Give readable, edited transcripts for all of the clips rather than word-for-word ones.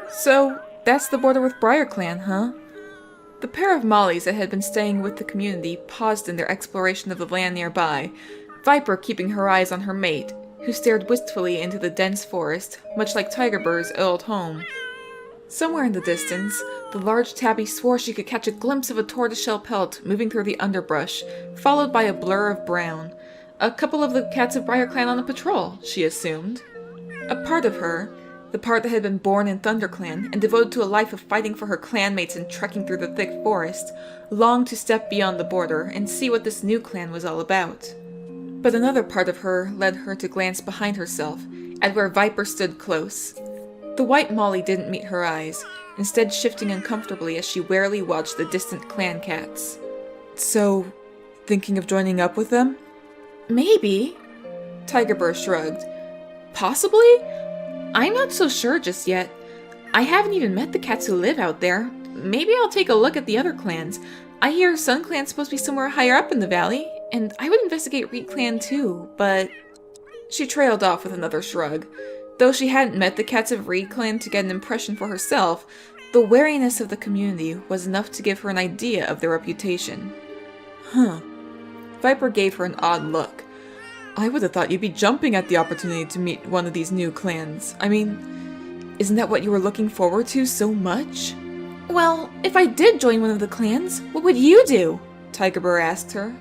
So, that's the border with Briar Clan, huh? The pair of Mollies that had been staying with the community paused in their exploration of the land nearby, Viper keeping her eyes on her mate, who stared wistfully into the dense forest, much like Tigerbur's old home. Somewhere in the distance, the large tabby swore she could catch a glimpse of a tortoiseshell pelt moving through the underbrush, followed by a blur of brown. A couple of the cats of Briar Clan on a patrol, she assumed. A part of her, the part that had been born in ThunderClan and devoted to a life of fighting for her clanmates and trekking through the thick forest, longed to step beyond the border and see what this new clan was all about. But another part of her led her to glance behind herself, at where Viper stood close. The white Molly didn't meet her eyes, instead shifting uncomfortably as she warily watched the distant clan cats. So, thinking of joining up with them? Maybe. Tigerbur shrugged. Possibly? I'm not so sure just yet. I haven't even met the cats who live out there. Maybe I'll take a look at the other clans. I hear Sun Clan's supposed to be somewhere higher up in the valley, and I would investigate Reed Clan too, but... She trailed off with another shrug. Though she hadn't met the cats of Reed Clan to get an impression for herself, the wariness of the community was enough to give her an idea of their reputation. Huh. Viper gave her an odd look. I would have thought you'd be jumping at the opportunity to meet one of these new clans. I mean, isn't that what you were looking forward to so much? Well, if I did join one of the clans, what would you do? Tigerbur asked her.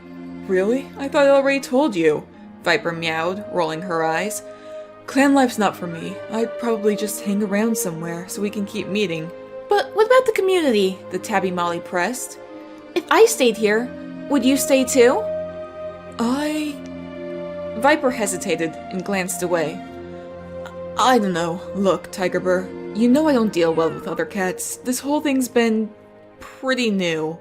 Really? I thought I already told you, Viper meowed, rolling her eyes. Clan life's not for me. I'd probably just hang around somewhere so we can keep meeting. But what about the community? The tabby Molly pressed. If I stayed here, would you stay too? Viper hesitated and glanced away. I don't know. Look, Tigerbur, you know I don't deal well with other cats. This whole thing's been pretty new.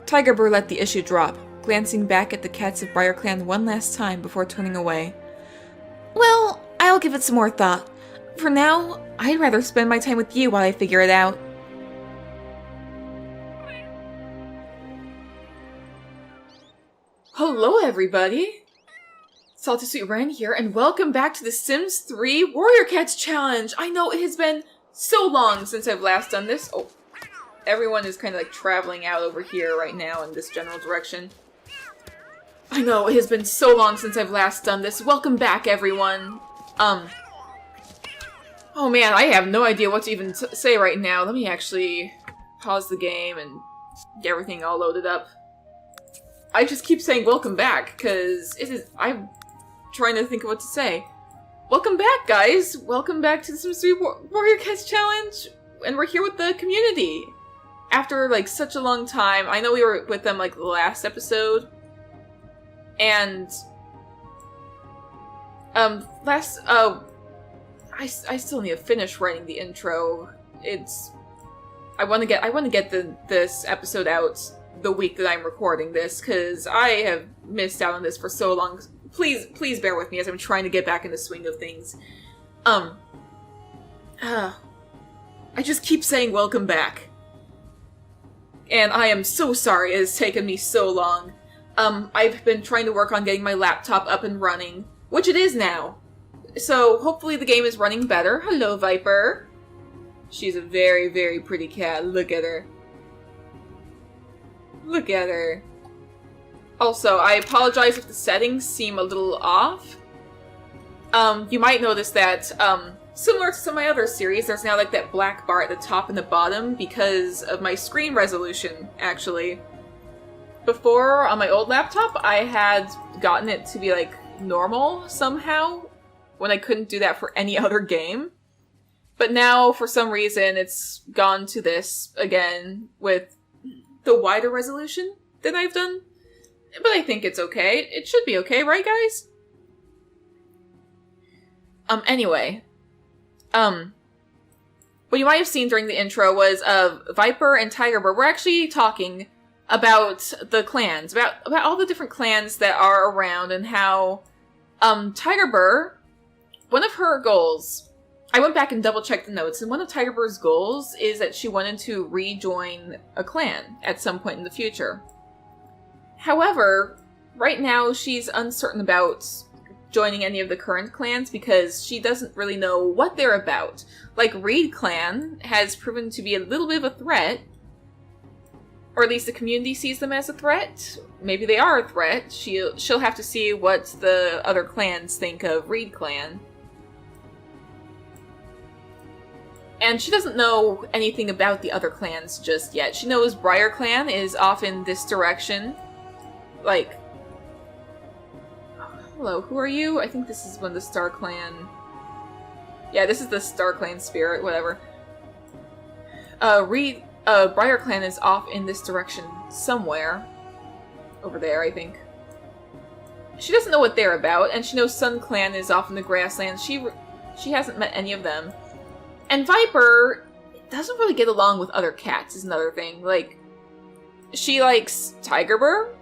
Tigerbur let the issue drop, glancing back at the cats of Briar Clan one last time before turning away. Well, I'll give it some more thought. For now, I'd rather spend my time with you while I figure it out. Hello, everybody! Salty Sweet Ren here, and welcome back to the Sims 3 Warrior Cats Challenge! I know it has been so long since I've last done this. Oh, everyone is kind of like traveling out over here right now in this general direction. I know, it has been so long since I've last done this. Welcome back, everyone. Oh man, I have no idea what to even say right now. Let me actually pause the game and get everything all loaded up. I just keep saying welcome back, because I'm trying to think of what to say. Welcome back, guys! Welcome back to the Sims 3 Warrior Cats Challenge! And we're here with the community! After, like, such a long time. I know we were with them, like, the last episode. And... I still need to finish writing the intro. I want to get this episode out the week that I'm recording this, because I have missed out on this for so long. Please bear with me as I'm trying to get back in the swing of things. I just keep saying welcome back. And I am so sorry it has taken me so long. I've been trying to work on getting my laptop up and running, which it is now. So hopefully the game is running better. Hello, Viper. She's a very, very pretty cat. Look at her. Look at her. Also, I apologize if the settings seem a little off. You might notice that, similar to some of my other series, there's now like that black bar at the top and the bottom because of my screen resolution, actually. Before, on my old laptop, I had gotten it to be like normal somehow, when I couldn't do that for any other game. But now, for some reason, it's gone to this again with the wider resolution that I've done. But I think it's okay. It should be okay, right, guys? Anyway. What you might have seen during the intro was, Viper and Tigerbur were actually talking about the clans, about all the different clans that are around, and how, Tigerbur, one of her goals, I went back and double-checked the notes, and one of Tigerbur's goals is that she wanted to rejoin a clan at some point in the future. However, right now she's uncertain about joining any of the current clans because she doesn't really know what they're about. Like, Reed clan has proven to be a little bit of a threat, or at least the community sees them as a threat. Maybe they are a threat. She'll have to see what the other clans think of Reed clan. And she doesn't know anything about the other clans just yet. She knows Briar clan is off in this direction. Like, hello, who are you? I think this is one of the Star Clan. Yeah, this is the Star Clan spirit, whatever. Briar clan is off in this direction somewhere. Over there, I think. She doesn't know what they're about, and she knows Sun clan is off in the grasslands. She hasn't met any of them. And Viper doesn't really get along with other cats, is another thing. Like, she likes Tiger Burr,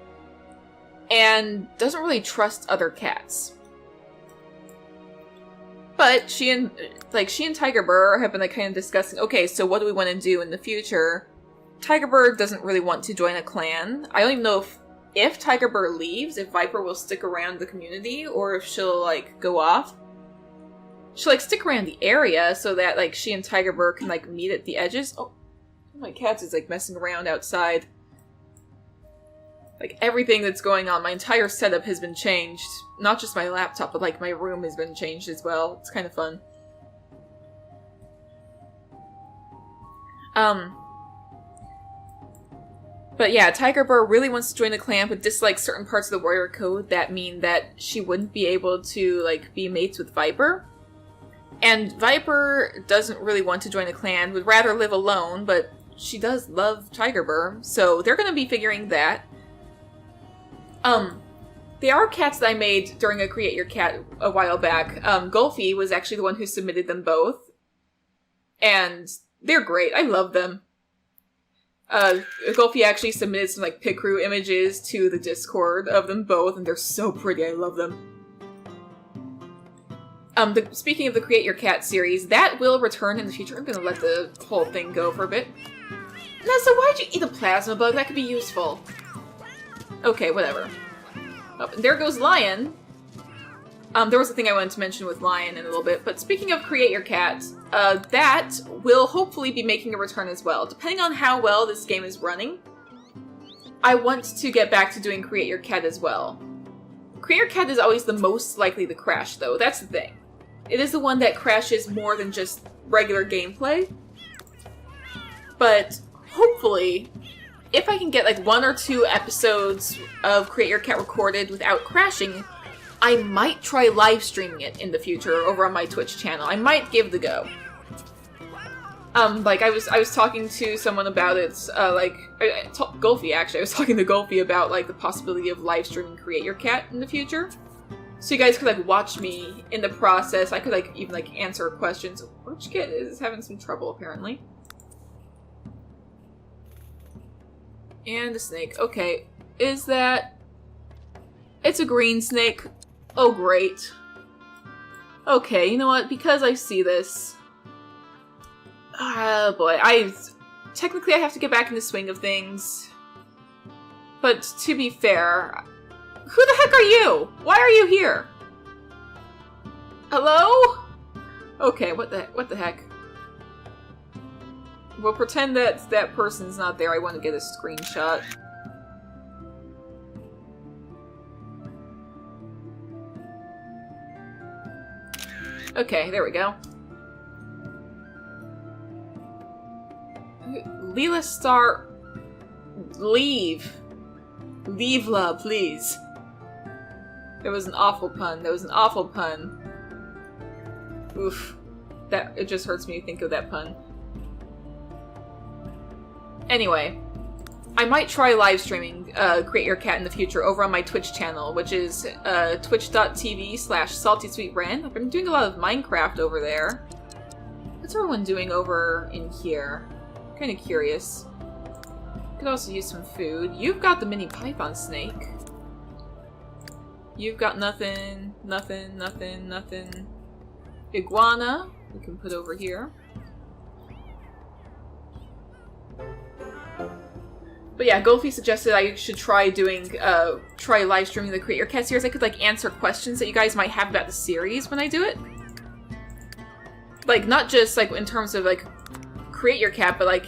and doesn't really trust other cats. But she and Tiger Burr have been like kind of discussing, okay, so what do we want to do in the future? Tiger Burr doesn't really want to join a clan. I don't even know if Tiger Burr leaves, if Viper will stick around the community, or if she'll like go off. She'll like stick around the area so that like she and Tiger Burr can like meet at the edges. Oh, my cat is like messing around outside. Like, everything that's going on, my entire setup has been changed. Not just my laptop, but, like, my room has been changed as well. It's kind of fun. But yeah, Tiger Burr really wants to join the clan, but dislikes certain parts of the warrior code that mean that she wouldn't be able to, like, be mates with Viper. And Viper doesn't really want to join the clan, would rather live alone, but she does love Tiger Burr, so they're gonna be figuring that. They are cats that I made during a Create Your Cat a while back. Golfy was actually the one who submitted them both. And they're great. I love them. Golfy actually submitted some, like, pit crew images to the Discord of them both, and they're so pretty. I love them. Speaking of the Create Your Cat series, that will return in the future. I'm gonna let the whole thing go for a bit. Now, so why'd you eat a plasma bug? That could be useful. Okay, whatever. Oh, there goes Lion. There was a thing I wanted to mention with Lion in a little bit, but speaking of Create Your Cat, that will hopefully be making a return as well. Depending on how well this game is running, I want to get back to doing Create Your Cat as well. Create Your Cat is always the most likely to crash, though. That's the thing. It is the one that crashes more than just regular gameplay. But hopefully, if I can get like 1 or 2 episodes of Create Your Cat recorded without crashing, I might try live streaming it in the future over on my Twitch channel. I might give it a go. Like I was talking to someone about it, Golfy actually. I was talking to Golfy about like the possibility of live streaming Create Your Cat in the future. So you guys could like watch me in the process. I could like even like answer questions. Which kid is having some trouble apparently. And a snake. Okay. Is that... It's a green snake. Oh, great. Okay, you know what? Because I see this... Oh, boy. Technically, I have to get back in the swing of things. But to be fair... Who the heck are you? Why are you here? Hello? Okay, what the heck? We'll pretend that that person's not there. I want to get a screenshot. Okay, there we go. Leela Star... Leave. Leave, love, please. There was an awful pun. There was an awful pun. Oof. It just hurts me to think of that pun. Anyway, I might try live streaming Create Your Cat in the future over on my Twitch channel, which is twitch.tv/saltysweetbrand. I've been doing a lot of Minecraft over there. What's everyone doing over in here? I'm kind of curious. Could also use some food. You've got the mini python snake. You've got nothing. Iguana, we can put over here. But yeah, Goldie suggested I should try live streaming the Create Your Cat series. I could, like, answer questions that you guys might have about the series when I do it. Like, not just, like, in terms of, like, Create Your Cat, but, like,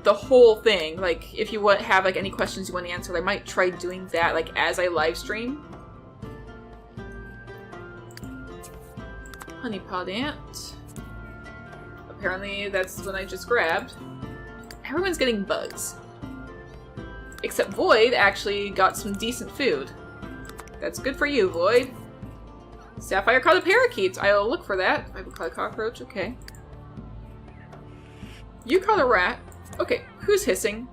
the whole thing. Like, if you have, like, any questions you want answered, I might try doing that, like, as I live stream. Honeypot ant. Apparently, that's what I just grabbed. Everyone's getting bugs. Except Void actually got some decent food. That's good for you, Void. Sapphire caught a parakeet. I'll look for that. I caught a cockroach. Okay. You caught a rat. Okay, who's hissing?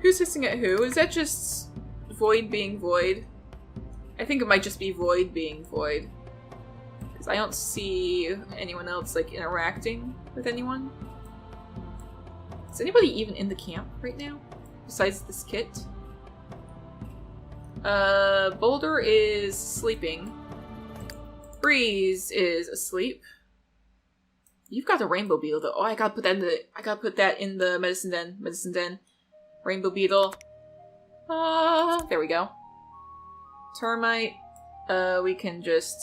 Who's hissing at who? Is that just Void being Void? I think it might just be Void being Void. Because I don't see anyone else, like, interacting with anyone. Is anybody even in the camp right now? Besides this kit? Boulder is sleeping. Breeze is asleep. You've got a rainbow beetle though. Oh, I gotta put that in the medicine den. Medicine den. Rainbow beetle. There we go. Termite. We can just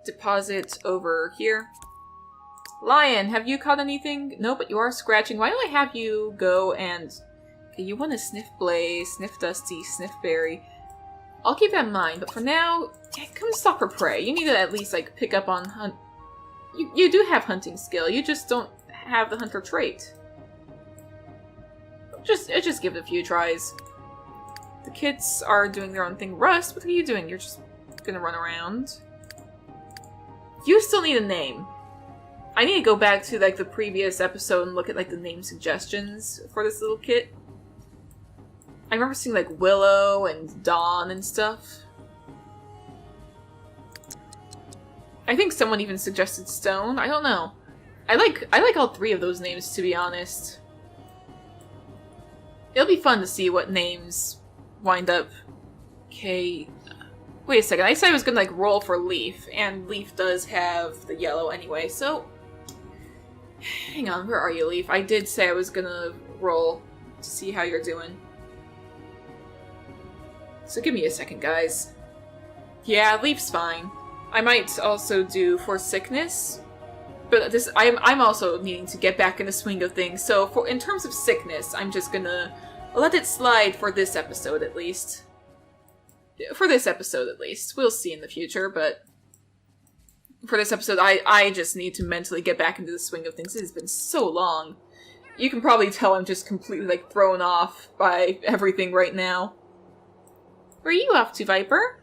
deposit over here. Lion, have you caught anything? No, but you are scratching. Why don't I have you go and... Okay, you want to sniff Blaze, sniff Dusty, sniff Berry. I'll keep that in mind, but for now, yeah, come stalk for prey. You need to at least, like, pick up on hunt... You do have hunting skill, you just don't have the hunter trait. Just give it a few tries. The kids are doing their own thing. Rust, what are you doing? You're just gonna run around. You still need a name. I need to go back to, like, the previous episode and look at, like, the name suggestions for this little kit. I remember seeing, like, Willow and Dawn and stuff. I think someone even suggested Stone. I don't know. I like all three of those names, to be honest. It'll be fun to see what names wind up. Okay. Wait a second. I said I was gonna, like, roll for Leaf, and Leaf does have the yellow anyway, so... Hang on, where are you, Leaf? I did say I was gonna roll to see how you're doing. So give me a second, guys. Yeah, Leaf's fine. I might also do for sickness, but I'm also needing to get back in the swing of things. So in terms of sickness, I'm just gonna let it slide for this episode at least. For this episode at least. We'll see in the future, but for this episode, I just need to mentally get back into the swing of things. It has been so long. You can probably tell I'm just completely, like, thrown off by everything right now. Where are you off to, Viper?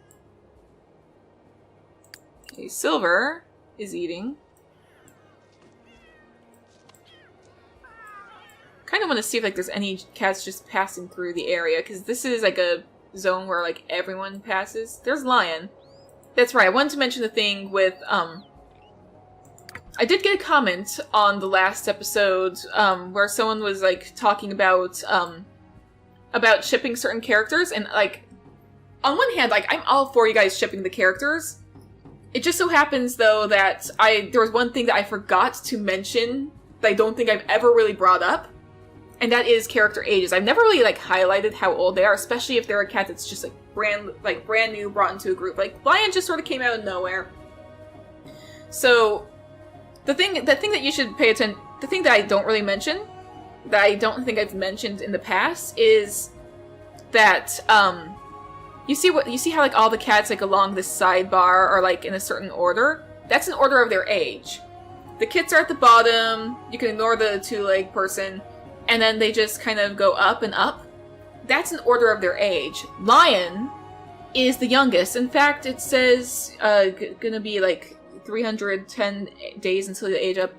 Okay, Silver is eating. Kind of want to see if, like, there's any cats just passing through the area, because this is, like, a zone where, like, everyone passes. There's Lion. That's right, I wanted to mention the thing with, I did get a comment on the last episode, where someone was, like, talking about shipping certain characters, and, like, on one hand, like, I'm all for you guys shipping the characters. It just so happens, though, that there was one thing that I forgot to mention that I don't think I've ever really brought up, and that is character ages. I've never really, like, highlighted how old they are, especially if they're a cat that's just, like, brand new, brought into a group. Like, Lion just sort of came out of nowhere. So, the thing that you should pay attention, the thing that I don't really mention, that I don't think I've mentioned in the past, is that, you see how, like, all the cats, like, along this sidebar are, like, in a certain order? That's an order of their age. The kits are at the bottom, you can ignore the two-leg person, and then they just kind of go up and up. That's an order of their age. Lion is the youngest. In fact, it says, gonna be, like, 310 days until they age up.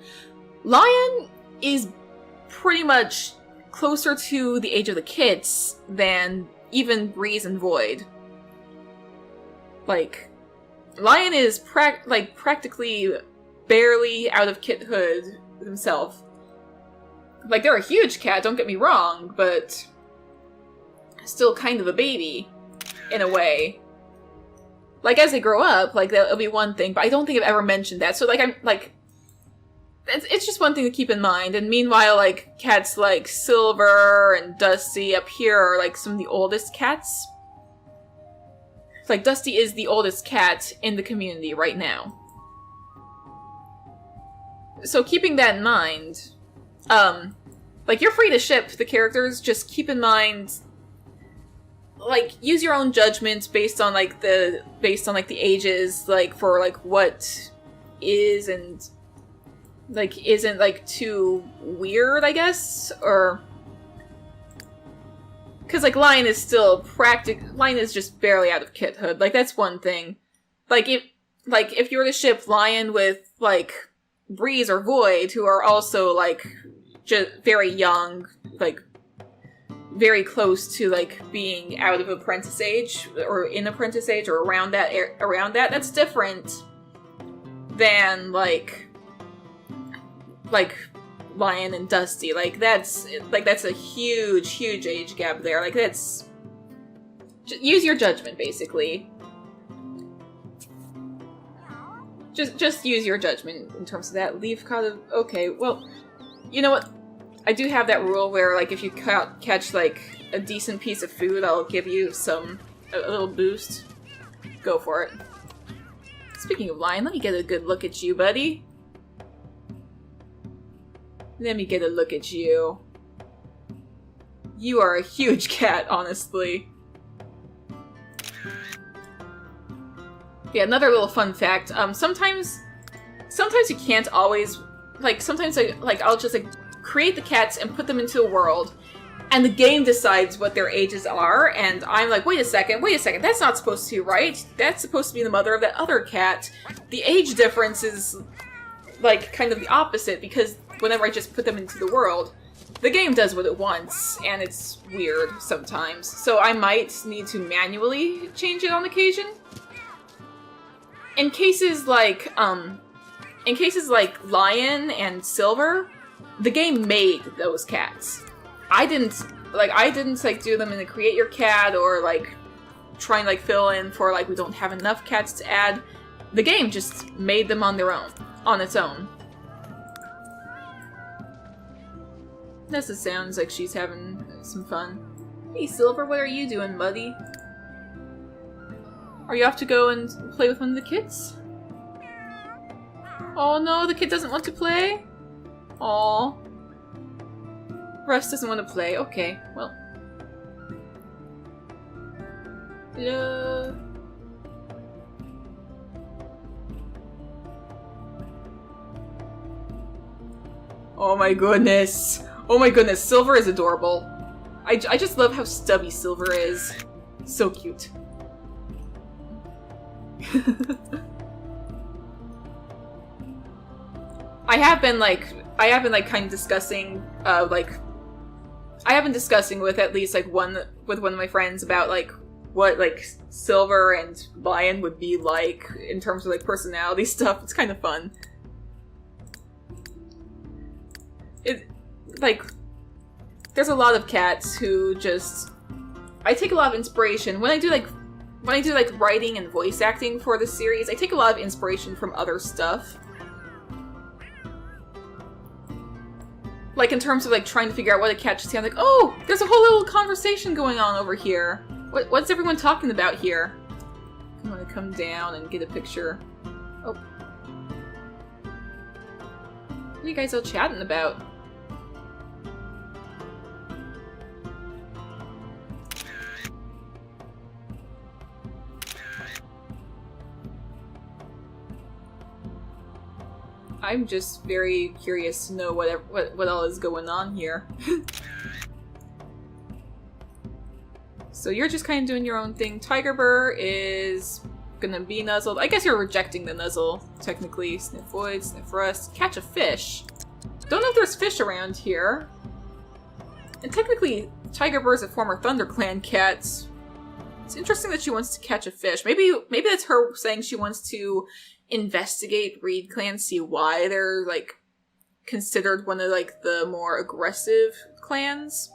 Lion is pretty much closer to the age of the kits than even Breeze and Void. Like, Lion is practically barely out of kithood himself. Like, they're a huge cat, don't get me wrong, but still kind of a baby, in a way. Like, as they grow up, like, that'll be one thing, but I don't think I've ever mentioned that. So, like, it's just one thing to keep in mind. And meanwhile, like, cats like Silver and Dusty up here are like some of the oldest cats. Like, Dusty is the oldest cat in the community right now. So keeping that in mind, like, you're free to ship the characters, just keep in mind, like, use your own judgment based on the ages, like, for, like, what is and, like, isn't, like, too weird, I guess, or... Because, like, Lion is still Lion is just barely out of kithood, like, that's one thing. Like, if you were to ship Lion with, like, Breeze or Void, who are also, like, just very young, like, very close to, like, being out of apprentice age, or in apprentice age, or around that, that's different than, like, Lion and Dusty. Like, that's a huge age gap there. Like, that's... use your judgment, basically. Just use your judgment in terms of that. Leaf caught of... Okay, well, you know what? I do have that rule where, like, if you catch, like, a decent piece of food, I'll give you a little boost. Go for it. Speaking of Lion, let me get a good look at you, buddy. Let me get a look at you. You are a huge cat, honestly. Yeah, another little fun fact. Sometimes you can't always, like, sometimes I'll just, like, create the cats and put them into a world, and the game decides what their ages are, and I'm like, wait a second, that's not supposed to be right. That's supposed to be the mother of that other cat. The age difference is, like, kind of the opposite, because whenever I just put them into the world, the game does what it wants, and it's weird sometimes. So I might need to manually change it on occasion. In cases like Lion and Silver, the game made those cats. I didn't do them in the create your cat, or, like, try and, like, fill in for, like, we don't have enough cats to add. The game just made them on its own. Nessa sounds like she's having some fun. Hey, Silver, what are you doing, buddy? Are you off to go and play with one of the kids? Oh no, the kid doesn't want to play? Aw. Russ doesn't want to play. Okay, well. Hello. Oh my goodness. Oh my goodness, Silver is adorable. I just love how stubby Silver is. So cute. I have been kind of discussing, I have been discussing with at least, like, one of my friends about, like, what, like, Silver and Lion would be like in terms of, like, personality stuff. It's kind of fun. There's a lot of cats who just... I take a lot of inspiration. When I do writing and voice acting for the series, I take a lot of inspiration from other stuff. Like, in terms of, like, trying to figure out what a cat should say, I'm like, oh, there's a whole little conversation going on over here. What's everyone talking about here? I'm gonna come down and get a picture. Oh. What are you guys all chatting about? I'm just very curious to know what all is going on here. So you're just kind of doing your own thing. Tiger Burr is gonna be nuzzled. I guess you're rejecting the nuzzle, technically. Sniff Void, Sniff Rust. Catch a fish. Don't know if there's fish around here. And technically, Tiger Burr is a former ThunderClan cat. It's interesting that she wants to catch a fish. Maybe that's her saying she wants to investigate Reed Clan, see why they're, like, considered one of, like, the more aggressive clans.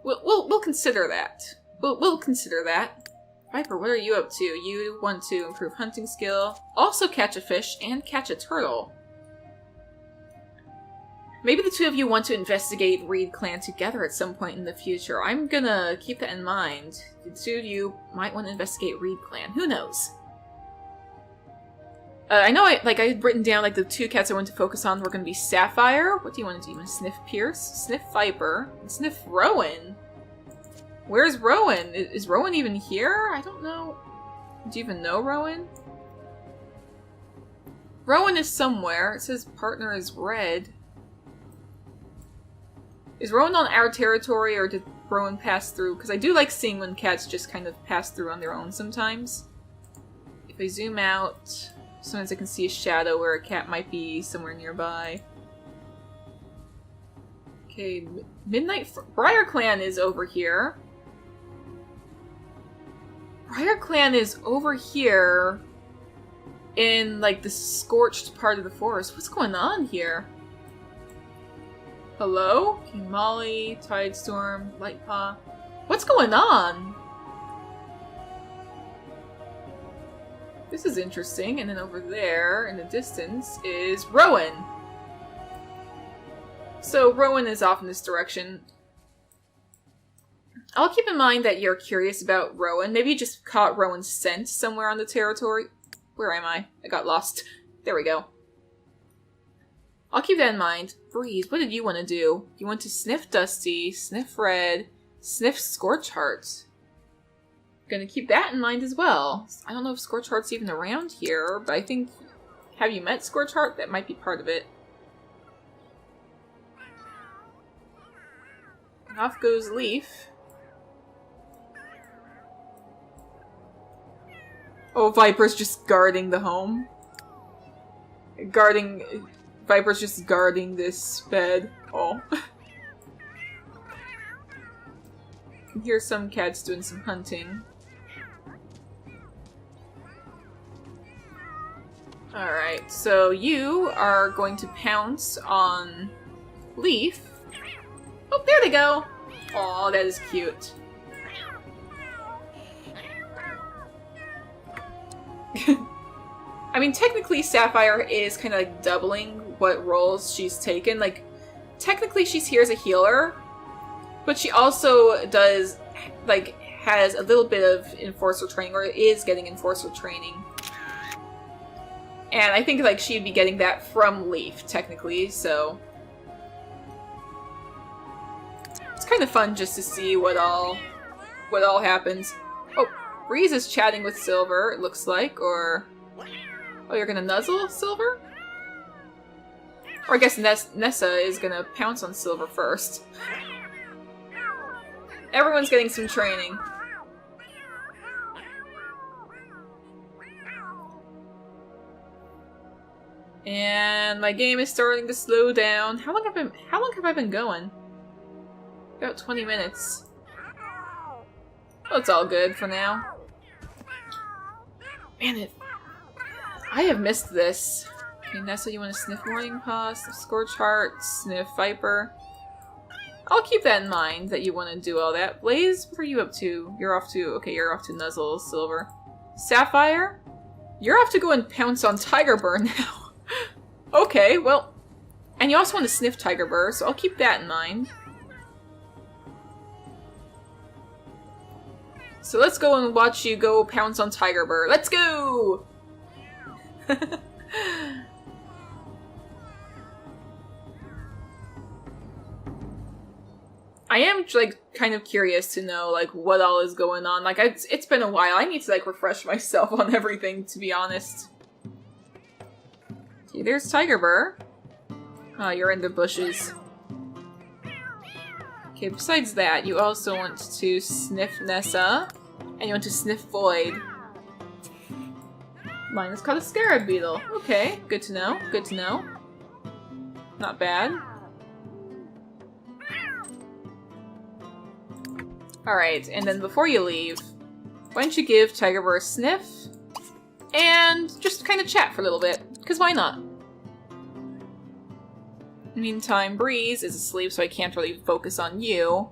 We'll consider that. We'll consider that. Viper, what are you up to? You want to improve hunting skill, also catch a fish, and catch a turtle. Maybe the two of you want to investigate Reed Clan together at some point in the future. I'm gonna keep that in mind. The two of you might want to investigate Reed Clan. Who knows? I know I had written down like the two cats I want to focus on were going to be Sapphire. What do you want to do? You want to sniff Pierce, sniff Viper, and sniff Rowan? Where's Rowan? Is Rowan even here? I don't know. Do you even know Rowan? Rowan is somewhere. It says partner is red. Is Rowan on our territory, or did Rowan pass through? Because I do like seeing when cats just kind of pass through on their own sometimes. If I zoom out, sometimes I can see a shadow where a cat might be somewhere nearby. Okay, Briar Clan is over here. Briar Clan is over here in, like, the scorched part of the forest. What's going on here? Hello? King Molly, Tidestorm, Lightpaw. What's going on? This is interesting. And then over there, in the distance, is Rowan. So Rowan is off in this direction. I'll keep in mind that you're curious about Rowan. Maybe you just caught Rowan's scent somewhere on the territory. Where am I? I got lost. There we go. I'll keep that in mind. Breeze, what did you want to do? You want to sniff Dusty, sniff Red, sniff Scorchheart. Gonna keep that in mind as well. I don't know if Scorchheart's even around here, but I think... Have you met Scorchheart? That might be part of it. And off goes Leaf. Oh, Viper's just guarding the home. Viper's just guarding this bed. Oh. I can hear some cats doing some hunting. Alright, so you are going to pounce on Leaf. Oh, there they go! Aw, that is cute. I mean, technically Sapphire is kind of like doubling what roles she's taken. Like, technically she's here as a healer, but she also does, like, has a little bit of Enforcer training, or is getting Enforcer training. And I think, like, she'd be getting that from Leaf, technically, so... It's kind of fun just to see what all happens. Oh, Breeze is chatting with Silver, it looks like, or... Oh, you're gonna nuzzle Silver? Or I guess Nessa is gonna pounce on Silver first. Everyone's getting some training. And my game is starting to slow down. How long have I been going? About 20 minutes. Well, it's all good for now. Man, I have missed this. Okay, Nessa, you want to sniff Morning Paw, sniff Scorchheart, sniff Viper. I'll keep that in mind, that you want to do all that. Blaze, what are you up to? You're off to nuzzle Silver. Sapphire? You're off to go and pounce on Tiger Burr now. Okay, well... And you also want to sniff Tiger Burr, so I'll keep that in mind. So let's go and watch you go pounce on Tiger Burr. Let's go! I am, like, kind of curious to know, like, what all is going on. Like, it's been a while. I need to, like, refresh myself on everything, to be honest. Okay, there's Tiger Burr. Oh, you're in the bushes. Okay, besides that, you also want to sniff Nessa. And you want to sniff Void. Mine is called a Scarab Beetle. Okay, good to know. Good to know. Not bad. Alright, and then before you leave, why don't you give Tiger Burr a sniff? And just kind of chat for a little bit. Because why not? Meantime, Breeze is asleep, so I can't really focus on you.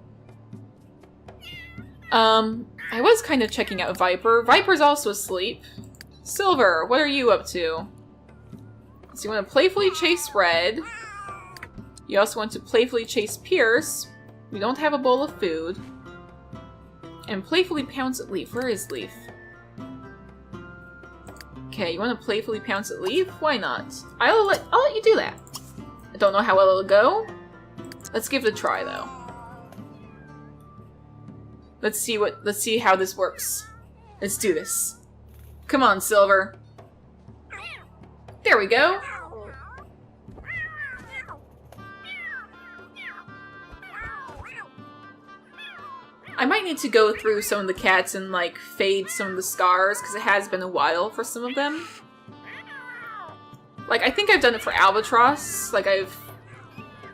I was kind of checking out Viper. Viper's also asleep. Silver, what are you up to? So you want to playfully chase Red. You also want to playfully chase Pierce. We don't have a bowl of food. And playfully pounce at Leaf. Where is Leaf? Okay, you want to playfully pounce at Leaf? Why not? I'll let you do that. I don't know how well it'll go. Let's give it a try though. Let's see how this works. Let's do this. Come on, Silver. There we go. I might need to go through some of the cats and, like, fade some of the scars, because it has been a while for some of them. Like, I think I've done it for Albatross. Like,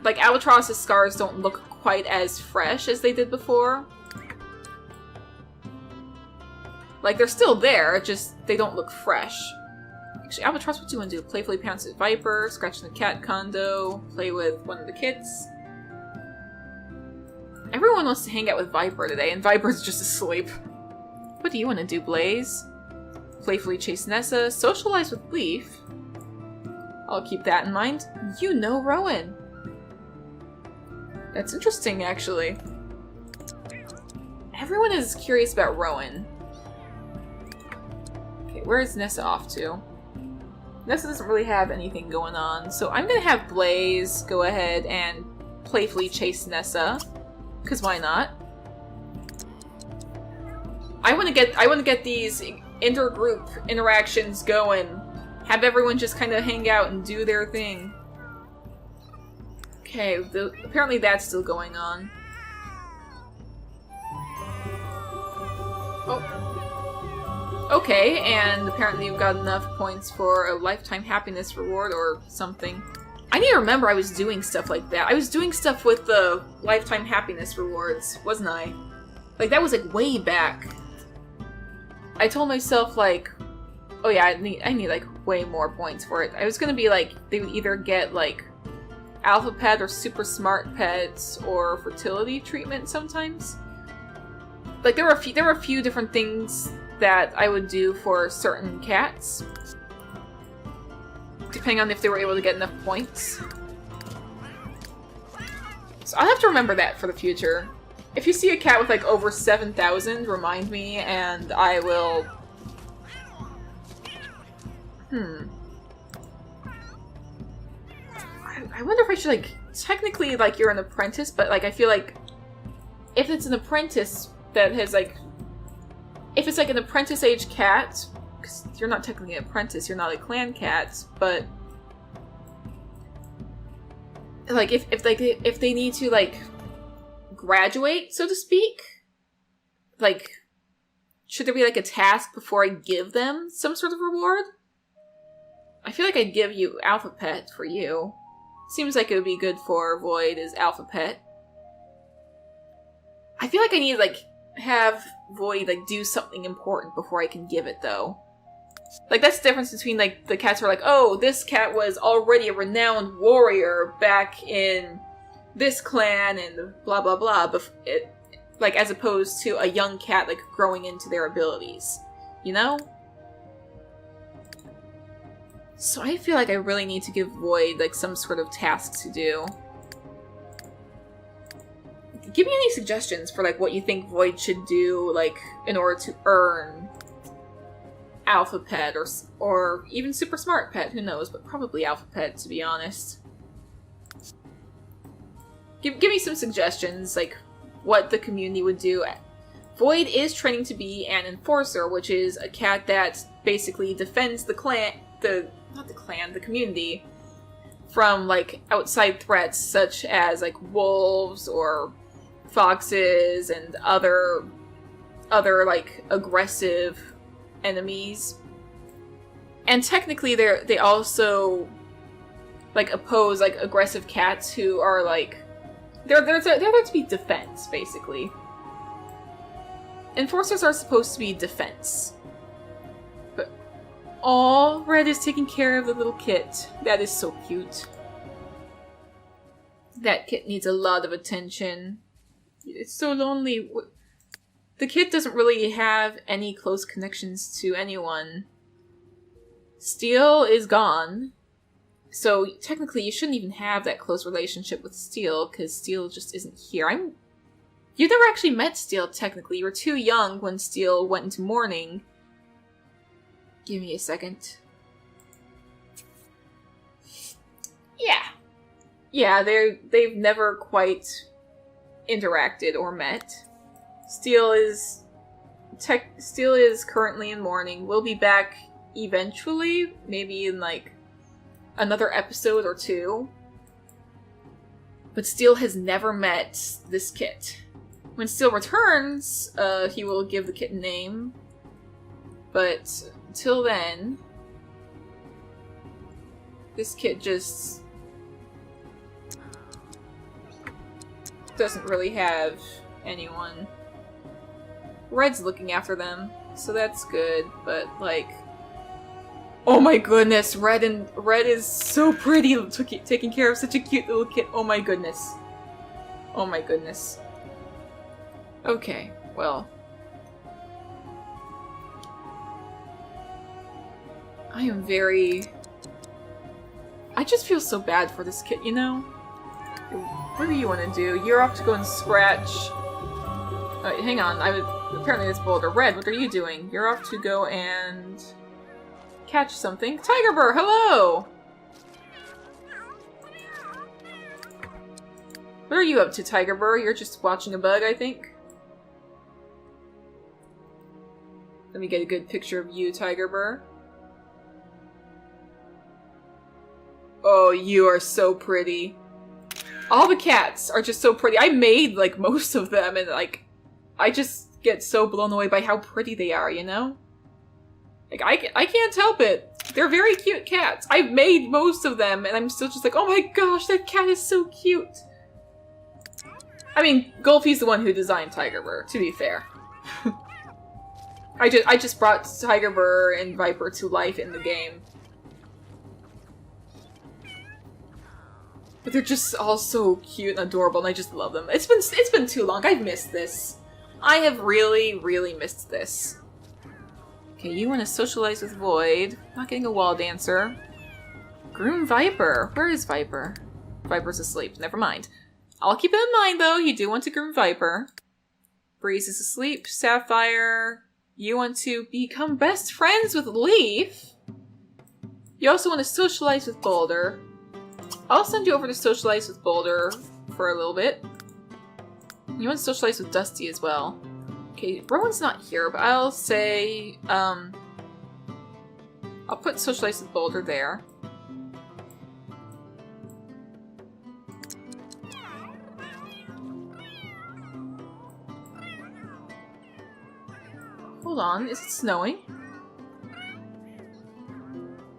Albatross's scars don't look quite as fresh as they did before. Like, they're still there, just they don't look fresh. Actually, Albatross, what do you want to do? Playfully pounce at Viper, scratch in the cat condo, play with one of the kids. Everyone wants to hang out with Viper today, and Viper's just asleep. What do you want to do, Blaze? Playfully chase Nessa, socialize with Leaf. I'll keep that in mind. You know Rowan. That's interesting, actually. Everyone is curious about Rowan. Okay, where is Nessa off to? Nessa doesn't really have anything going on, so I'm gonna have Blaze go ahead and playfully chase Nessa. Because why not? I want to get these intergroup interactions going. Have everyone just kind of hang out and do their thing. Okay, apparently that's still going on. Oh. Okay, and apparently you've got enough points for a lifetime happiness reward or something. I need to remember I was doing stuff like that. I was doing stuff with the lifetime happiness rewards, wasn't I? Like, that was, like, way back. I told myself, like, oh yeah, I need, like, way more points for it. I was gonna be, like, they would either get, like, Alpha Pet or Super Smart Pets or fertility treatment sometimes. Like, there were a few different things that I would do for certain cats. Depending on if they were able to get enough points. So I'll have to remember that for the future. If you see a cat with like over 7,000, remind me and I will... I wonder if I should like... Technically, like, you're an apprentice, but like I feel like if it's an apprentice that has like... If it's like an apprentice-age cat... You're not technically an apprentice, you're not a clan cat, but like if they need to like graduate, so to speak, like should there be like a task before I give them some sort of reward? I feel like I'd give you Alpha Pet for you. Seems like it would be good for Void as Alpha Pet. I feel like I need to like have Void like do something important before I can give it though. Like, that's the difference between, like, the cats who are like, oh, this cat was already a renowned warrior back in this clan and blah, blah, blah. But like, as opposed to a young cat, like, growing into their abilities. You know? So I feel like I really need to give Void, like, some sort of task to do. Give me any suggestions for, like, what you think Void should do, like, in order to earn Alpha Pet, or even Super Smart Pet, who knows, but probably Alpha Pet, to be honest. Give me some suggestions, like, what the community would do. Void is training to be an enforcer, which is a cat that basically defends the community from, like, outside threats, such as, like, wolves, or foxes, and other, like, aggressive enemies. And technically they also like oppose like aggressive cats who are like they're there to be defense, basically. Enforcers are supposed to be defense. But all Red is taking care of the little kit. That is so cute. That kit needs a lot of attention. It's so lonely. The kid doesn't really have any close connections to anyone. Steel is gone. So technically you shouldn't even have that close relationship with Steel, because Steel just isn't here. You never actually met Steel, technically. You were too young when Steel went into mourning. Give me a second. Yeah. Yeah, they've never quite interacted or met. Steel is currently in mourning. We'll be back eventually, maybe in like another episode or two. But Steel has never met this kit. When Steel returns, he will give the kit a name. But until then, this kit just doesn't really have anyone. Red's looking after them, so that's good, but like, oh my goodness, Red is so pretty, taking care of such a cute little kid. Oh my goodness. Oh my goodness. Okay, well. I just feel so bad for this kid, you know? What do you want to do? You're off to go and scratch. Hang on, apparently it's Boulder. Red, what are you doing? You're off to go and catch something. Tiger Burr, hello! What are you up to, Tiger Burr? You're just watching a bug, I think? Let me get a good picture of you, Tiger Burr. Oh, you are so pretty. All the cats are just so pretty. I made, like, most of them, and, like, I just get so blown away by how pretty they are, you know? Like, I can't help it. They're very cute cats. I've made most of them, and I'm still just like, oh my gosh, that cat is so cute. I mean, Golfy's the one who designed Tiger Burr, to be fair. I just brought Tiger Burr and Viper to life in the game. But they're just all so cute and adorable, and I just love them. It's been too long. I've missed this. I have really, really missed this. Okay, you want to socialize with Void. Not getting a wall dancer. Groom Viper. Where is Viper? Viper's asleep. Never mind. I'll keep it in mind, though. You do want to groom Viper. Breeze is asleep. Sapphire. You want to become best friends with Leaf. You also want to socialize with Boulder. I'll send you over to socialize with Boulder for a little bit. You want to socialize with Dusty as well. Okay, Rowan's not here, but I'll say, I'll put socialize with Boulder there. Hold on, is it snowing?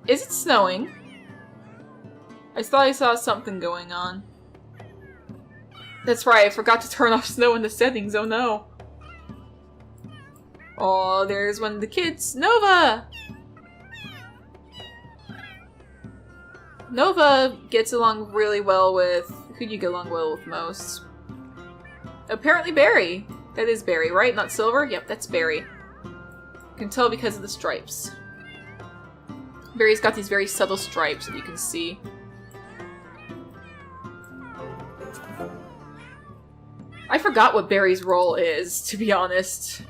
Is it snowing? I thought I saw something going on. That's right, I forgot to turn off snow in the settings, oh no. Oh, there's one of the kids. Nova! Nova gets along really well with... Who do you get along well with most? Apparently Barry. That is Barry, right? Not Silver? Yep, that's Barry. You can tell because of the stripes. Barry's got these very subtle stripes that you can see. I forgot what Barry's role is, to be honest.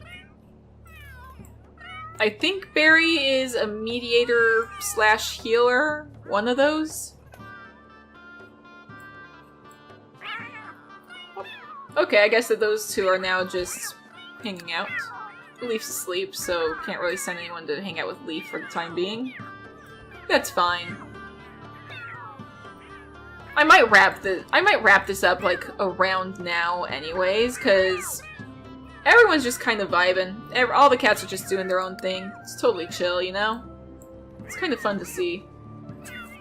I think Barry is a mediator slash healer. One of those. Okay, I guess that those two are now just hanging out. Leaf's asleep, so can't really send anyone to hang out with Leaf for the time being. That's fine. I might wrap this up like around now anyways, cause everyone's just kind of vibing. All the cats are just doing their own thing. It's totally chill, you know? It's kind of fun to see.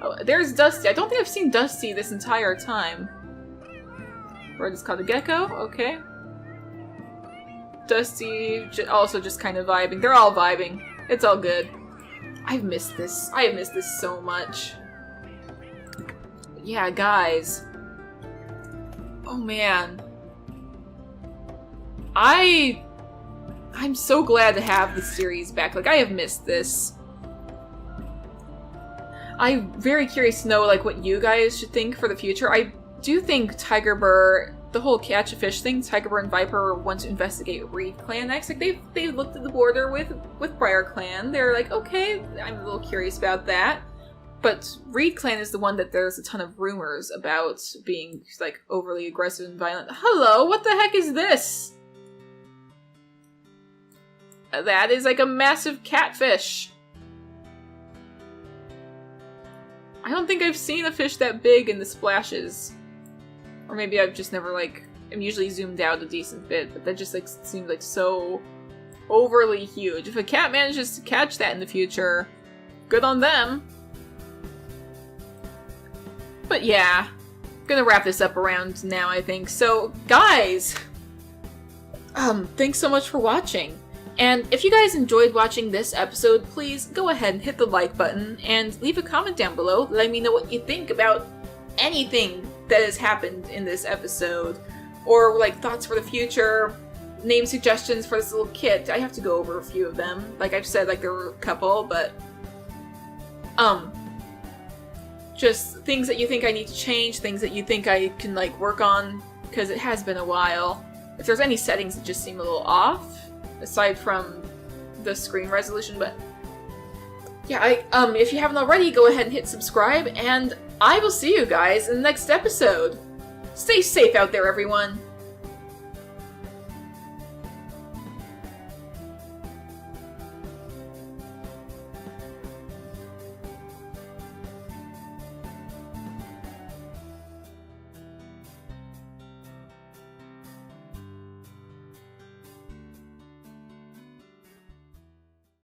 Oh, there's Dusty. I don't think I've seen Dusty this entire time. Word is called a gecko? Okay. Dusty also just kind of vibing. They're all vibing. It's all good. I've missed this. I have missed this so much. Yeah, guys. Oh man. I I'm so glad to have the series back. Like, I have missed this. I'm very curious to know, like, what you guys should think for the future. I do think Tiger Burr, the whole catch a fish thing, Tiger Burr and Viper want to investigate Reed Clan next. Like, they've looked at the border with Briar Clan. They're like, okay, I'm a little curious about that. But Reed Clan is the one that there's a ton of rumors about being, like, overly aggressive and violent. Hello, what the heck is this? That is, like, a massive catfish. I don't think I've seen a fish that big in the splashes. Or maybe I've just never, like, I'm usually zoomed out a decent bit, but that just, like, seems like so overly huge. If a cat manages to catch that in the future, good on them. But yeah, gonna wrap this up around now, I think. So, guys, thanks so much for watching. And if you guys enjoyed watching this episode, please go ahead and hit the like button and leave a comment down below. Let me know what you think about anything that has happened in this episode. Or, like, thoughts for the future, name suggestions for this little kit. I have to go over a few of them. Like I've said, like, there were a couple, but... just things that you think I need to change, things that you think I can, like, work on, because it has been a while. If there's any settings that just seem a little off, aside from the screen resolution, but yeah, if you haven't already, go ahead and hit subscribe, and I will see you guys in the next episode. Stay safe out there, everyone.